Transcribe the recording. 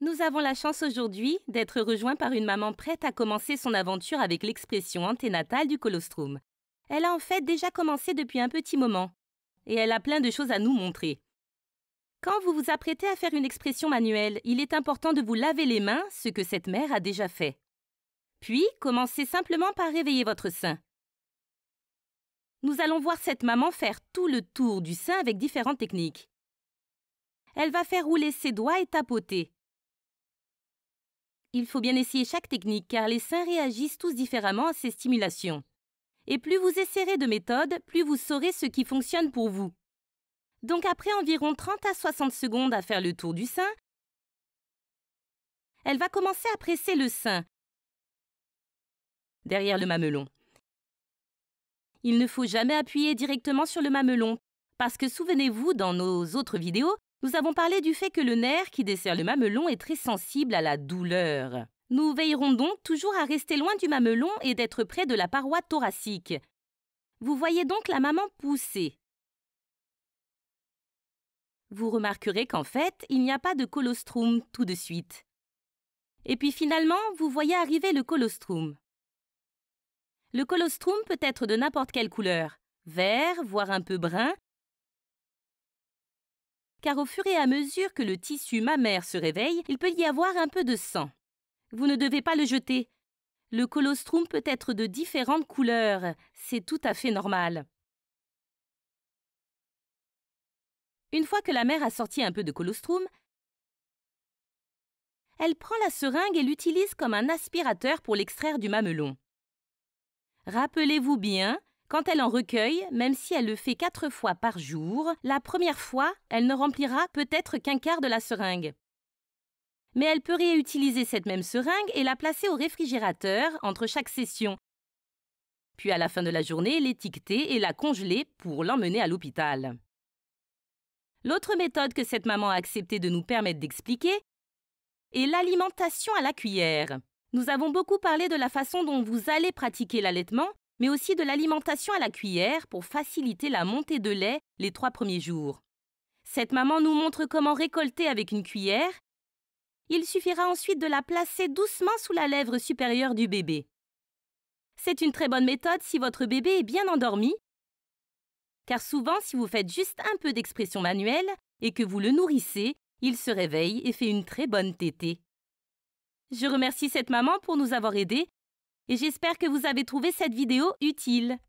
Nous avons la chance aujourd'hui d'être rejoints par une maman prête à commencer son aventure avec l'expression anténatale du colostrum. Elle a en fait déjà commencé depuis un petit moment et elle a plein de choses à nous montrer. Quand vous vous apprêtez à faire une expression manuelle, il est important de vous laver les mains, ce que cette mère a déjà fait. Puis, commencez simplement par réveiller votre sein. Nous allons voir cette maman faire tout le tour du sein avec différentes techniques. Elle va faire rouler ses doigts et tapoter. Il faut bien essayer chaque technique car les seins réagissent tous différemment à ces stimulations. Et plus vous essaierez de méthodes, plus vous saurez ce qui fonctionne pour vous. Donc après environ 30 à 60 secondes à faire le tour du sein, elle va commencer à presser le sein derrière le mamelon. Il ne faut jamais appuyer directement sur le mamelon parce que souvenez-vous, dans nos autres vidéos, nous avons parlé du fait que le nerf qui dessert le mamelon est très sensible à la douleur. Nous veillerons donc toujours à rester loin du mamelon et d'être près de la paroi thoracique. Vous voyez donc la maman pousser. Vous remarquerez qu'en fait, il n'y a pas de colostrum tout de suite. Et puis finalement, vous voyez arriver le colostrum. Le colostrum peut être de n'importe quelle couleur, vert, voire un peu brun, car au fur et à mesure que le tissu mammaire se réveille, il peut y avoir un peu de sang. Vous ne devez pas le jeter. Le colostrum peut être de différentes couleurs, c'est tout à fait normal. Une fois que la mère a sorti un peu de colostrum, elle prend la seringue et l'utilise comme un aspirateur pour l'extraire du mamelon. Rappelez-vous bien, quand elle en recueille, même si elle le fait 4 fois par jour, la première fois, elle ne remplira peut-être qu'un quart de la seringue. Mais elle peut réutiliser cette même seringue et la placer au réfrigérateur entre chaque session. Puis à la fin de la journée, l'étiqueter et la congeler pour l'emmener à l'hôpital. L'autre méthode que cette maman a accepté de nous permettre d'expliquer est l'alimentation à la cuillère. Nous avons beaucoup parlé de la façon dont vous allez pratiquer l'allaitement, mais aussi de l'alimentation à la cuillère pour faciliter la montée de lait les 3 premiers jours. Cette maman nous montre comment récolter avec une cuillère. Il suffira ensuite de la placer doucement sous la lèvre supérieure du bébé. C'est une très bonne méthode si votre bébé est bien endormi, car souvent, si vous faites juste un peu d'expression manuelle et que vous le nourrissez, il se réveille et fait une très bonne tétée. Je remercie cette maman pour nous avoir aidés et j'espère que vous avez trouvé cette vidéo utile.